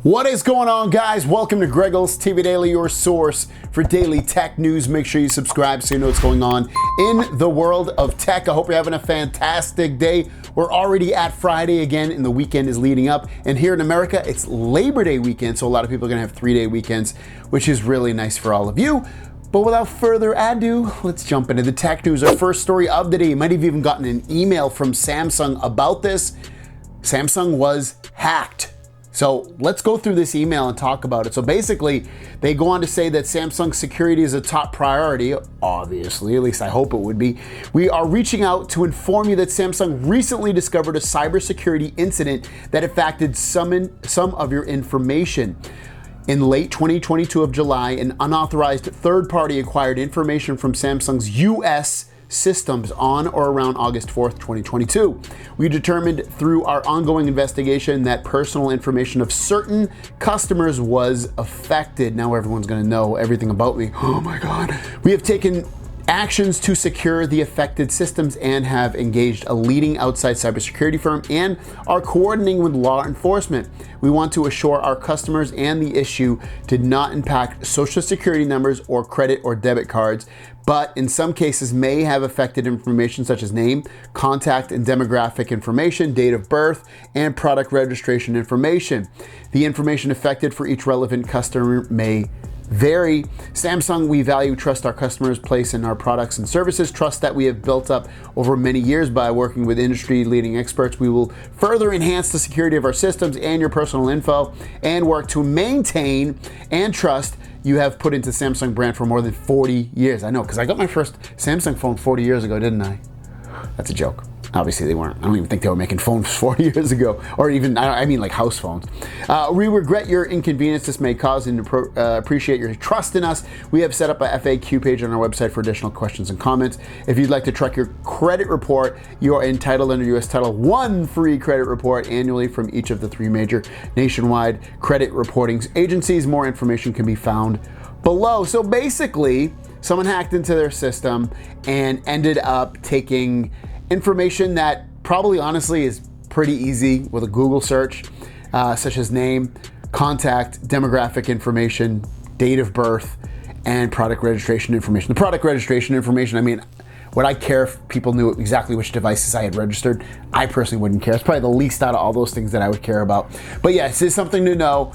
What is going on, guys? Welcome to Greggles TV Daily, your source for daily tech news. Make sure you subscribe so you know what's going on in the world of tech. I hope you're having a fantastic day. We're already at Friday again, and the weekend is leading up. And here in America, it's Labor Day weekend, so a lot of people are gonna have 3-day weekends, which is really nice for all of you. But without further ado, let's jump into the tech news. Our first story of the day, you might have even gotten an email from Samsung about this. Samsung was hacked. So let's go through this email and talk about it. So basically, they go on to say that Samsung's security is a top priority, obviously, at least I hope it would be. We are reaching out to inform you that Samsung recently discovered a cybersecurity incident that affected some of your information. In late 2022 of July, an unauthorized third party acquired information from Samsung's US systems on or around August 4th, 2022. We determined through our ongoing investigation that personal information of certain customers was affected. Now everyone's gonna know everything about me. Oh my God. We have taken actions to secure the affected systems and have engaged a leading outside cybersecurity firm and are coordinating with law enforcement. We want to assure our customers and the issue did not impact social security numbers or credit or debit cards, but in some cases may have affected information such as name, contact and demographic information, date of birth, and product registration information. The information affected for each relevant customer may vary. Samsung, we value trust our customers place in our products and services, trust that we have built up over many years by working with industry leading experts. We will further enhance the security of our systems and your personal info and work to maintain and trust you have put into Samsung brand for more than 40 years. I know, because I got my first Samsung phone 40 years ago, didn't I? That's a joke. Obviously they weren't. I don't even think they were making phones 40 years ago, or even, I mean like house phones. We regret your inconvenience this may cause and appreciate your trust in us. We have set up a FAQ page on our website for additional questions and comments. If you'd like to track your credit report, you are entitled under US Title 1 free credit report annually from each of the 3 major nationwide credit reporting agencies. More information can be found below. So basically, someone hacked into their system and ended up taking information that probably honestly is pretty easy with a Google search, such as name, contact, demographic information, date of birth, and product registration information. The product registration information, I mean, would I care if people knew exactly which devices I had registered? I personally wouldn't care. It's probably the least out of all those things that I would care about. But yeah, it's something to know.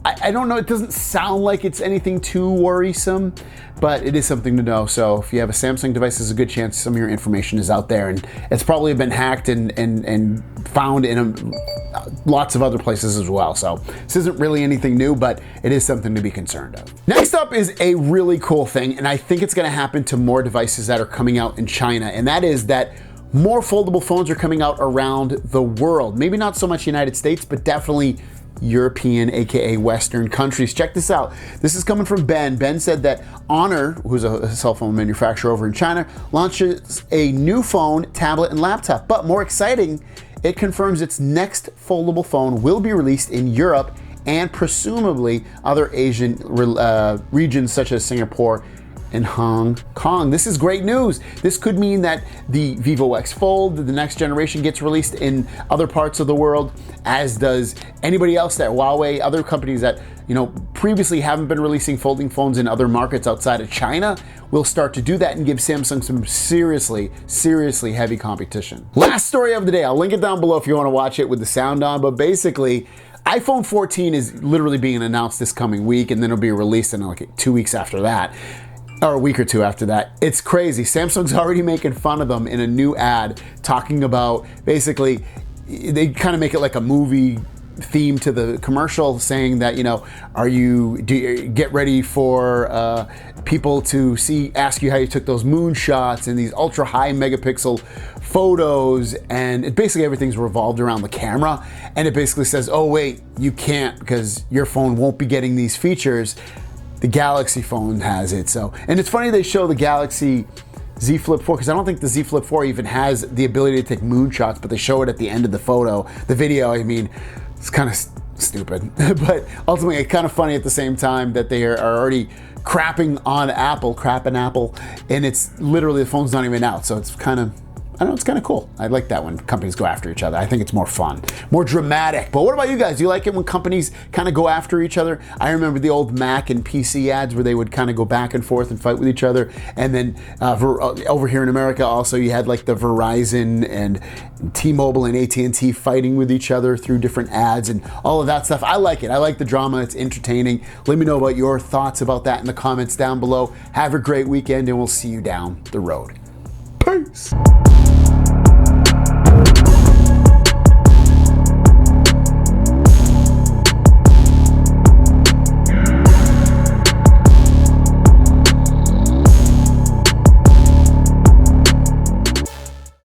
I don't know, it doesn't sound like it's anything too worrisome, but it is something to know. So if you have a Samsung device, there's a good chance some of your information is out there, and it's probably been hacked and found in lots of other places as well. So this isn't really anything new, but it is something to be concerned of. Next up is a really cool thing, and I think it's gonna happen to more devices that are coming out in China, and that is that more foldable phones are coming out around the world. Maybe not so much United States, but definitely European, aka Western countries. Check this out. This is coming from Ben. Ben said that Honor, who's a cell phone manufacturer over in China, launches a new phone, tablet, and laptop. But more exciting, it confirms its next foldable phone will be released in Europe and presumably other Asian regions such as Singapore and Hong Kong. This is great news. This could mean that the Vivo X Fold, the next generation, gets released in other parts of the world, as does anybody else there. Huawei, other companies that previously haven't been releasing folding phones in other markets outside of China will start to do that and give Samsung some seriously heavy competition. Last story of the day, I'll link it down below if you want to watch it with the sound on, but basically, iPhone 14 is literally being announced this coming week, and then it'll be released in like 2 weeks after that. Or a week or two after that. It's crazy. Samsung's already making fun of them in a new ad talking about, basically, they kind of make it like a movie theme to the commercial, saying that, do you get ready for people to ask you how you took those moon shots and these ultra high megapixel photos, and basically everything's revolved around the camera, and it basically says, oh wait, you can't because your phone won't be getting these features. The Galaxy phone has it. So, and it's funny they show the Galaxy Z Flip 4, because I don't think the Z Flip 4 even has the ability to take moonshots, but they show it at the end of the video. I mean, it's kind of stupid, but ultimately it's kind of funny at the same time that they are already crapping Apple, and it's literally, the phone's not even out. So it's kind of I don't know, it's kind of cool. I like that when companies go after each other. I think it's more fun, more dramatic. But what about you guys? Do you like it when companies kind of go after each other? I remember the old Mac and PC ads where they would kind of go back and forth and fight with each other. And then over here in America also, you had like the Verizon and T-Mobile and AT&T fighting with each other through different ads and all of that stuff. I like it. I like the drama. It's entertaining. Let me know about your thoughts about that in the comments down below. Have a great weekend, and we'll see you down the road. Peace.